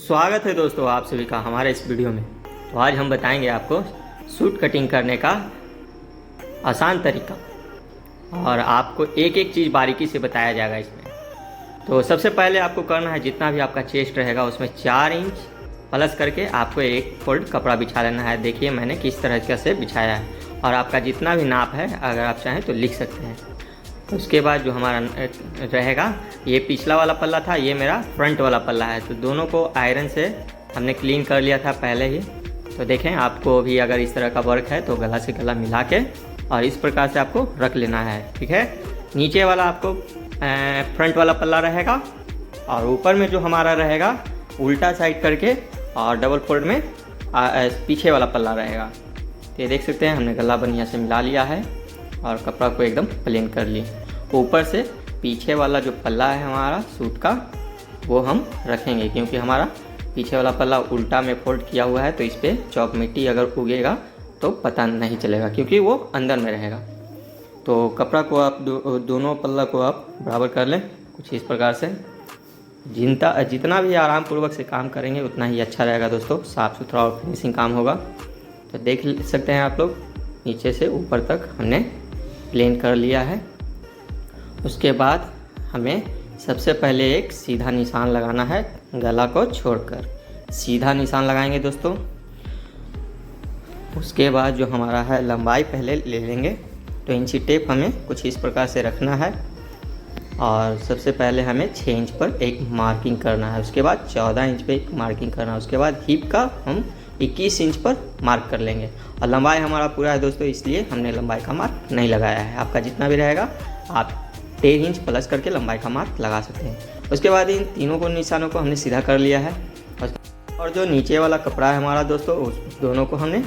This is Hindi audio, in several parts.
स्वागत है दोस्तों आप सभी का हमारे इस वीडियो में। तो आज हम बताएंगे आपको सूट कटिंग करने का आसान तरीका और आपको एक एक चीज़ बारीकी से बताया जाएगा इसमें। तो सबसे पहले आपको करना है, जितना भी आपका चेस्ट रहेगा उसमें 4 इंच प्लस करके आपको एक फोल्ड कपड़ा बिछा लेना है। देखिए मैंने किस तरह से बिछाया है और आपका जितना भी नाप है अगर आप चाहें तो लिख सकते हैं। उसके बाद जो हमारा रहेगा, ये पिछला वाला पल्ला था, ये मेरा फ्रंट वाला पल्ला है। तो दोनों को आयरन से हमने क्लीन कर लिया था पहले ही। तो देखें, आपको भी अगर इस तरह का वर्क है तो गला से गला मिला के और इस प्रकार से आपको रख लेना है, ठीक है। नीचे वाला आपको फ्रंट वाला पल्ला रहेगा और ऊपर में जो हमारा रहेगा उल्टा साइड करके और डबल फोल्ड में पीछे वाला पल्ला रहेगा। तो ये देख सकते हैं हमने गला बढ़िया से मिला लिया है और कपड़ा को एकदम प्लेन कर लिए। ऊपर से पीछे वाला जो पल्ला है हमारा सूट का वो हम रखेंगे, क्योंकि हमारा पीछे वाला पल्ला उल्टा में फोल्ड किया हुआ है। तो इस पर चौक मिट्टी अगर उगेगा तो पता नहीं चलेगा, क्योंकि वो अंदर में रहेगा। तो कपड़ा को आप दोनों पल्ला को आप बराबर कर लें कुछ इस प्रकार से। जितना भी आराम पूर्वक से काम करेंगे उतना ही अच्छा रहेगा दोस्तों, साफ़ सुथरा और फिनिशिंग काम होगा। तो देख सकते हैं आप लोग, नीचे से ऊपर तक हमने प्लेन कर लिया है। उसके बाद हमें सबसे पहले एक सीधा निशान लगाना है, गला को छोड़कर सीधा निशान लगाएंगे दोस्तों। उसके बाद जो हमारा है लंबाई पहले ले लेंगे। तो इंची टेप हमें कुछ इस प्रकार से रखना है और सबसे पहले हमें 6 इंच पर एक मार्किंग करना है। उसके बाद 14 इंच पे एक मार्किंग करना है। उसके बाद हिप का हम 21 इंच पर मार्क कर लेंगे और लंबाई हमारा पूरा है दोस्तों, इसलिए हमने लंबाई का मार्क नहीं लगाया है। आपका जितना भी रहेगा आप 13 इंच प्लस करके लंबाई का मार्क लगा सकते हैं। उसके बाद इन तीनों को निशानों को हमने सीधा कर लिया है और जो नीचे वाला कपड़ा है हमारा दोस्तों, उस दोनों को हमने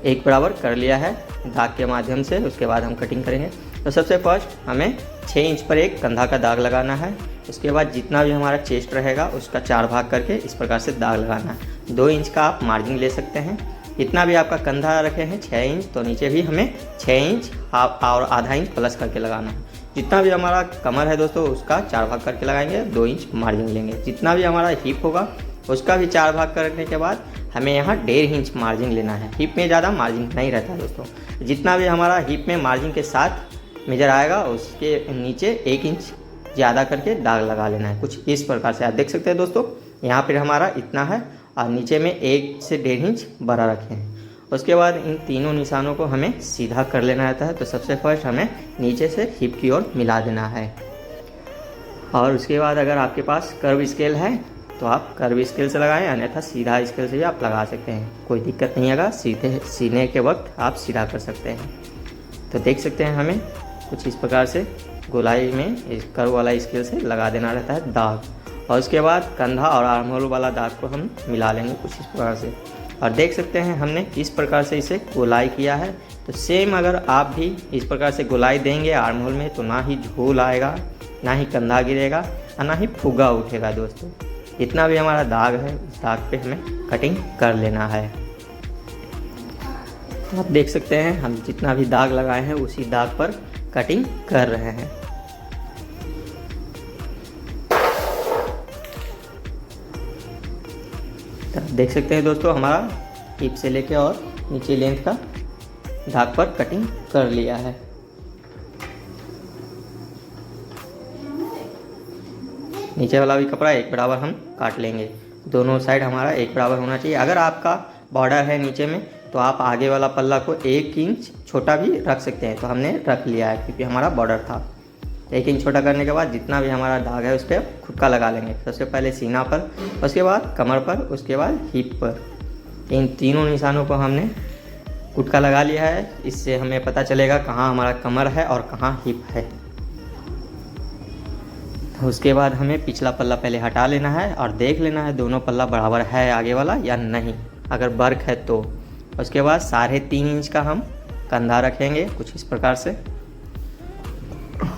एक बराबर कर लिया है दाग के माध्यम से। उसके बाद हम कटिंग करेंगे। तो सबसे फर्स्ट हमें 6 इंच पर एक कंधा का दाग लगाना है। उसके बाद जितना भी हमारा चेस्ट रहेगा उसका 4 भाग करके इस प्रकार से दाग लगाना है। 2 इंच का आप मार्जिन ले सकते हैं। जितना भी आपका कंधा रखे हैं 6 इंच, तो नीचे भी हमें 6 इंच और आधा इंच प्लस करके लगाना है। जितना भी हमारा कमर है दोस्तों उसका 4 भाग करके लगाएंगे, 2 इंच मार्जिन लेंगे। जितना भी हमारा हिप होगा उसका भी 4 भाग करने के बाद हमें यहाँ 1.5 इंच मार्जिन लेना है। हिप में ज़्यादा मार्जिन नहीं रहता है दोस्तों। जितना भी हमारा हिप में मार्जिन के साथ मेजर आएगा उसके नीचे 1 इंच ज़्यादा करके दाग लगा लेना है, कुछ इस प्रकार से। आप देख सकते हैं दोस्तों, यहाँ पर हमारा इतना है और नीचे में 1 से 1.5 इंच बड़ा रखें हैं। उसके बाद इन तीनों निशानों को हमें सीधा कर लेना रहता है। तो सबसे फर्स्ट हमें नीचे से हिप की ओर मिला देना है और उसके बाद अगर आपके पास कर्व स्केल है तो आप कर्व स्केल से लगाएं, अन्यथा सीधा स्केल से भी आप लगा सकते हैं, कोई दिक्कत नहीं आएगा। सीधे सीने के वक्त आप सीधा कर सकते हैं। तो देख सकते हैं हमें कुछ इस प्रकार से गोलाई में इस कर्व वाला स्केल से लगा देना रहता है दाग। और उसके बाद कंधा और आर्म होल वाला दाग को हम मिला लेंगे कुछ इस प्रकार से। और देख सकते हैं हमने किस प्रकार से इसे गोलाई किया है। तो सेम अगर आप भी इस प्रकार से गोलाई देंगे आर्म होल में तो ना ही झोल आएगा, ना ही कंधा गिरेगा और ना ही फुग्गा उठेगा दोस्तों। जितना भी हमारा दाग है उस दाग पे हमें कटिंग कर लेना है। आप देख सकते हैं हम जितना भी दाग लगाए हैं उसी दाग पर कटिंग कर रहे हैं। तो देख सकते हैं दोस्तों, हमारा हिप से लेके और नीचे लेंथ का दाग पर कटिंग कर लिया है। नीचे वाला भी कपड़ा एक बराबर हम काट लेंगे। दोनों साइड हमारा एक बराबर होना चाहिए। अगर आपका बॉर्डर है नीचे में तो आप आगे वाला पल्ला को 1 इंच छोटा भी रख सकते हैं। तो हमने रख लिया है क्योंकि हमारा बॉर्डर था। 1 इंच छोटा करने के बाद जितना भी हमारा दाग है उस पर खुटका लगा लेंगे। सबसे पहले सीना पर, उसके बाद कमर पर, उसके बाद हिप पर। इन तीनों निशानों को हमने खुटका लगा लिया है। इससे हमें पता चलेगा कहाँ हमारा कमर है और कहाँ हिप है। उसके बाद हमें पिछला पल्ला पहले हटा लेना है और देख लेना है दोनों पल्ला बराबर है आगे वाला या नहीं, अगर बर्क है तो। उसके बाद 3.5 इंच का हम कंधा रखेंगे कुछ इस प्रकार से।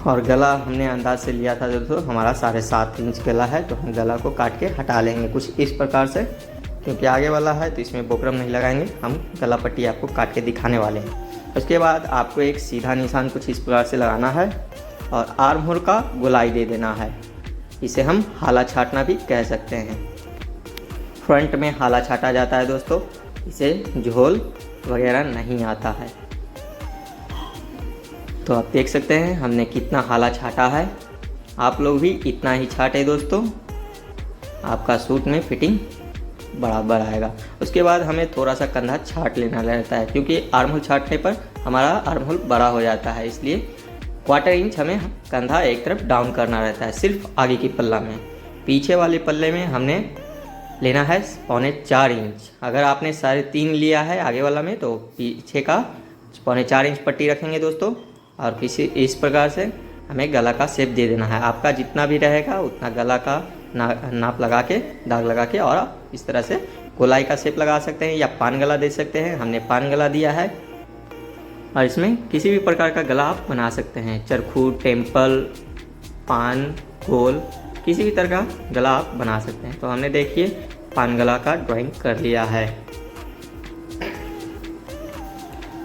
और गला हमने अंदाज से लिया था दोस्तों, हमारा 7.5 इंच गला है। तो हम गला को काट के हटा लेंगे कुछ इस प्रकार से, क्योंकि आगे वाला है तो इसमें बोकरम नहीं लगाएंगे, हम गला पट्टी आपको काट के दिखाने वाले हैं। उसके बाद आपको एक सीधा निशान कुछ इस प्रकार से लगाना है और आर्म होल का गोलाई दे देना है। इसे हम हाला छाटना भी कह सकते हैं। फ्रंट में हाला छाटा जाता है दोस्तों, इसे झोल वगैरह नहीं आता है। तो आप देख सकते हैं हमने कितना हाला छाटा है। आप लोग भी इतना ही छाटे दोस्तों, आपका सूट में फिटिंग बराबर आएगा। उसके बाद हमें थोड़ा सा कंधा छाट लेना रहता है, क्योंकि आर्म होल छाटने पर हमारा आर्म होल बड़ा हो जाता है, इसलिए क्वार्टर इंच हमें कंधा एक तरफ डाउन करना रहता है सिर्फ आगे की पल्ला में। पीछे वाले पल्ले में हमने लेना है 4.25 इंच। अगर आपने 3.5 लिया है आगे वाला में, तो पीछे का 4.25 इंच पट्टी रखेंगे दोस्तों। और इस प्रकार से हमें गला का शेप दे देना है। आपका जितना भी रहेगा उतना गला का नाप लगा के, दाग लगा के, और आप इस तरह से गोलाई का शेप लगा सकते हैं या पान गला दे सकते हैं। हमने पान गला दिया है, और इसमें किसी भी प्रकार का गला आप बना सकते हैं। चरखू, टेम्पल, पान, गोल, किसी भी तरह का गला आप बना सकते हैं। तो हमने देखिए पान गला का ड्राइंग कर लिया है।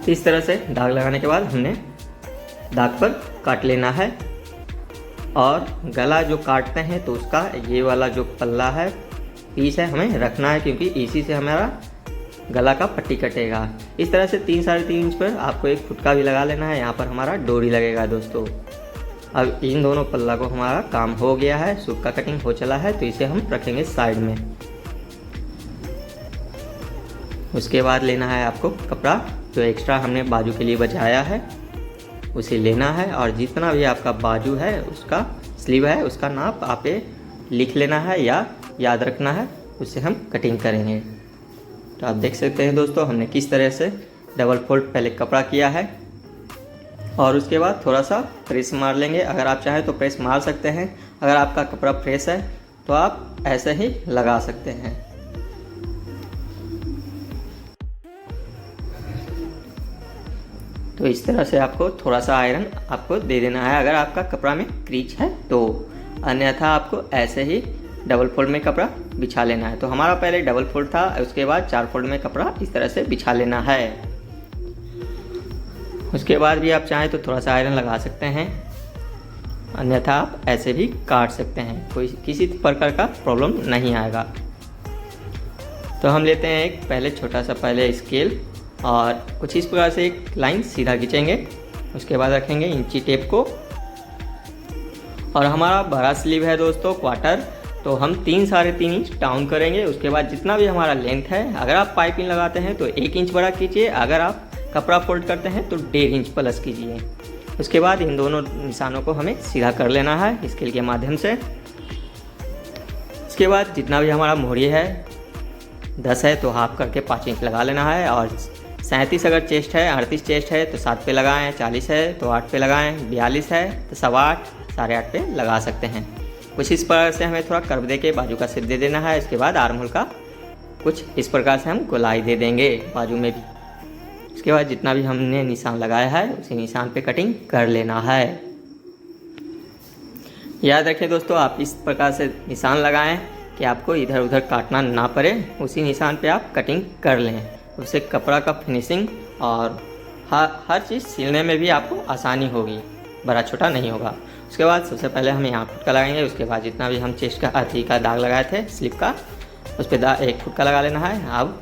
इस तरह से दाग लगाने के बाद हमने दाग पर काट लेना है। और गला जो काटते हैं तो उसका ये वाला जो पल्ला है, पीस है, हमें रखना है, क्योंकि इसी से हमारा गला का पट्टी कटेगा। इस तरह से 3-3.5 इंच पर आपको एक फुटका भी लगा लेना है। यहाँ पर हमारा डोरी लगेगा दोस्तों। अब इन दोनों पल्ला को हमारा काम हो गया है, सूट का कटिंग हो चला है, तो इसे हम रखेंगे साइड में। उसके बाद लेना है आपको कपड़ा, जो एक्स्ट्रा हमने बाजू के लिए बचाया है उसे लेना है। और जितना भी आपका बाजू है, उसका स्लीव है, उसका नाप आप लिख लेना है या याद रखना है, उससे हम कटिंग करेंगे। तो आप देख सकते हैं दोस्तों हमने किस तरह से डबल फोल्ड पहले कपड़ा किया है, और उसके बाद थोड़ा सा प्रेस मार लेंगे। अगर आप चाहें तो प्रेस मार सकते हैं। अगर आपका कपड़ा फ्रेश है तो आप ऐसे ही लगा सकते हैं। तो इस तरह से आपको थोड़ा सा आयरन आपको दे देना है, अगर आपका कपड़ा में क्रीच है तो। अन्यथा आपको ऐसे ही डबल फोल्ड में कपड़ा बिछा लेना है। तो हमारा पहले डबल फोल्ड था, उसके बाद 4 फोल्ड में कपड़ा इस तरह से बिछा लेना है। उसके बाद भी आप चाहें तो थोड़ा सा आयरन लगा सकते हैं, अन्यथा आप ऐसे भी काट सकते हैं, कोई किसी प्रकार का प्रॉब्लम नहीं आएगा। तो हम लेते हैं एक पहले छोटा सा स्केल, और कुछ इस प्रकार से एक लाइन सीधा खींचेंगे। उसके बाद रखेंगे इंची टेप को, और हमारा बड़ा स्लीव है दोस्तों क्वार्टर, तो हम 3-3.5 इंच डाउन करेंगे। उसके बाद जितना भी हमारा लेंथ है, अगर आप पाइपिंग लगाते हैं तो 1 इंच बड़ा कीजिए, अगर आप कपड़ा फोल्ड करते हैं तो 1.5 इंच प्लस कीजिए। उसके बाद इन दोनों निशानों को हमें सीधा कर लेना है स्केल के माध्यम से। इसके बाद जितना भी हमारा मोहरी है, 10 है तो हाफ करके 5 इंच लगा लेना है। और 37 अगर चेस्ट है, 38 चेस्ट है तो 7 पे लगाएं, 40 है तो 8 पे लगाएं, 42 है तो 8.25, 8.5 पे लगा सकते हैं। कुछ इस प्रकार से हमें थोड़ा कर्व दे के बाजू का शेप दे देना है। इसके बाद आर्म होल का कुछ इस प्रकार से हम गोलाई दे देंगे बाजू में भी। इसके बाद जितना भी हमने निशान लगाया है उसी निशान पे कटिंग कर लेना है। याद रखें दोस्तों, आप इस प्रकार से निशान लगाएं कि आपको इधर उधर काटना ना पड़े, उसी निशान पे आप कटिंग कर लें। उससे कपड़ा का फिनिशिंग और हर चीज़ सिलने में भी आपको आसानी होगी, बड़ा छोटा नहीं होगा। उसके बाद सबसे पहले हम यहाँ फुटका लगाएंगे। उसके बाद जितना भी हम चेस्ट का अथी का दाग लगाए थे स्लिप का, उस पर एक फुटका लगा लेना है। अब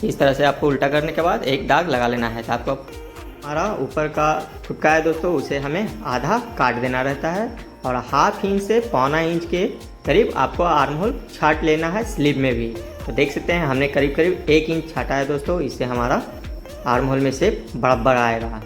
इस तरह से आपको उल्टा करने के बाद एक दाग लगा लेना है। तो आपको हमारा ऊपर का फुटका है दोस्तों, उसे हमें आधा काट देना रहता है, और ½ इंच से 1.25 इंच के करीब आपको आर्म होल छाट लेना है स्लीव में भी। तो देख सकते हैं हमने करीब 1 इंच छाटा है दोस्तों, इससे हमारा आर्म होल में से बराबर आएगा।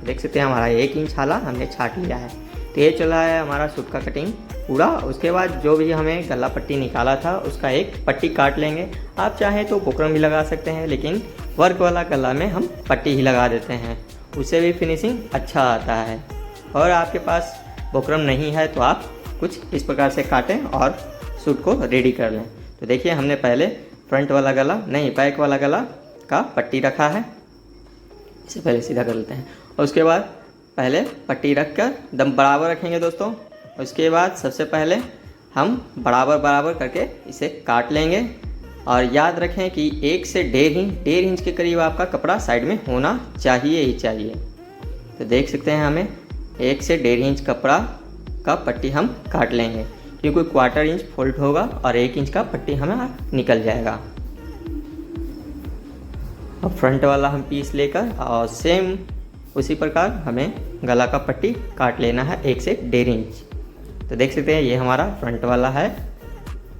देख सकते हैं हमारा 1 इंच हाला हमने छाट लिया है। तो ये चला है हमारा सूट का कटिंग पूरा। उसके बाद जो भी हमें गला पट्टी निकाला था उसका एक पट्टी काट लेंगे। आप चाहें तो बुकरम भी लगा सकते हैं, लेकिन वर्क वाला गला में हम पट्टी ही लगा देते हैं, उससे भी फिनिशिंग अच्छा आता है। और आपके पास बुकरम नहीं है तो आप कुछ इस प्रकार से काटें और सूट को रेडी कर लें। तो देखिए हमने पहले फ्रंट वाला गला नहीं, बैक वाला गला का पट्टी रखा है, इसे पहले सीधा कर लेते हैं। और उसके बाद पहले पट्टी रख कर दम बराबर रखेंगे दोस्तों। उसके बाद सबसे पहले हम बराबर करके इसे काट लेंगे। और याद रखें कि 1 से 1.5 इंच के करीब आपका कपड़ा साइड में होना चाहिए ही चाहिए। तो देख सकते हैं हमें 1 से 1.5 इंच कपड़ा का पट्टी हम काट लेंगे। क्योंकि 1/4 इंच फोल्ड होगा और 1 इंच का पट्टी हमें निकल जाएगा। अब फ्रंट वाला हम पीस लेकर और सेम उसी प्रकार हमें गला का पट्टी काट लेना है 1 से 1.5 इंच। तो देख सकते हैं ये हमारा फ्रंट वाला है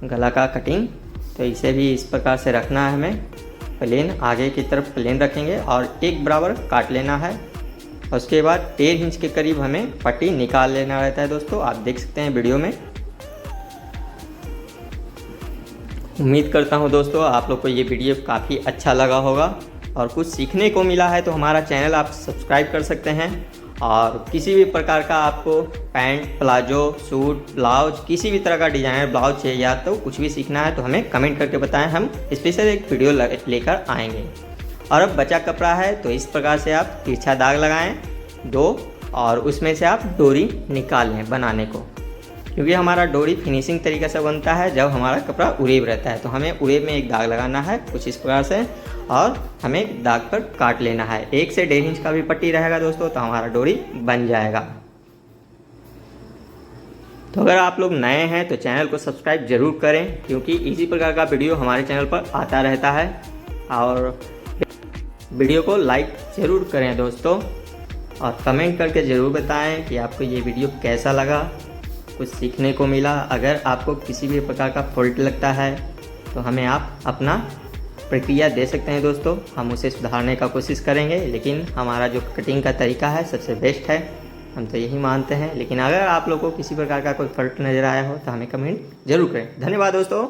गला का कटिंग। तो इसे भी इस प्रकार से रखना है हमें, प्लेन आगे की तरफ प्लेन रखेंगे और एक बराबर काट लेना है। उसके बाद 1.5 इंच के करीब हमें पट्टी निकाल लेना रहता है दोस्तों, आप देख सकते हैं वीडियो में। उम्मीद करता हूं दोस्तों आप लोग को ये वीडियो काफ़ी अच्छा लगा होगा और कुछ सीखने को मिला है। तो हमारा चैनल आप सब्सक्राइब कर सकते हैं और किसी भी प्रकार का आपको पैंट, प्लाजो, सूट, ब्लाउज, किसी भी तरह का डिजाइनर ब्लाउज चाहिए या तो कुछ भी सीखना है तो हमें कमेंट करके बताएं, हम स्पेशल एक वीडियो लेकर आएंगे। और अब बचा कपड़ा है तो इस प्रकार से आप तिरछा दाग लगाएं 2 और उसमें से आप डोरी निकाल लें बनाने को, क्योंकि हमारा डोरी फिनिशिंग तरीके से बनता है जब हमारा कपड़ा उरेब रहता है। तो हमें उरेब में एक दाग लगाना है कुछ इस प्रकार से और हमें दाग पर काट लेना है। 1 से 1.5 इंच का भी पट्टी रहेगा दोस्तों तो हमारा डोरी बन जाएगा। तो अगर आप लोग नए हैं तो चैनल को सब्सक्राइब जरूर करें, क्योंकि इसी प्रकार का वीडियो हमारे चैनल पर आता रहता है। और वीडियो को लाइक ज़रूर करें दोस्तों और कमेंट करके ज़रूर बताएं कि आपको ये वीडियो कैसा लगा, कुछ सीखने को मिला। अगर आपको किसी भी प्रकार का फॉल्ट लगता है तो हमें आप अपना प्रक्रिया दे सकते हैं दोस्तों, हम उसे सुधारने का कोशिश करेंगे। लेकिन हमारा जो कटिंग का तरीका है सबसे बेस्ट है, हम तो यही मानते हैं। लेकिन अगर आप लोगों को किसी प्रकार का कोई फॉल्ट नज़र आया हो तो हमें कमेंट जरूर करें। धन्यवाद दोस्तों।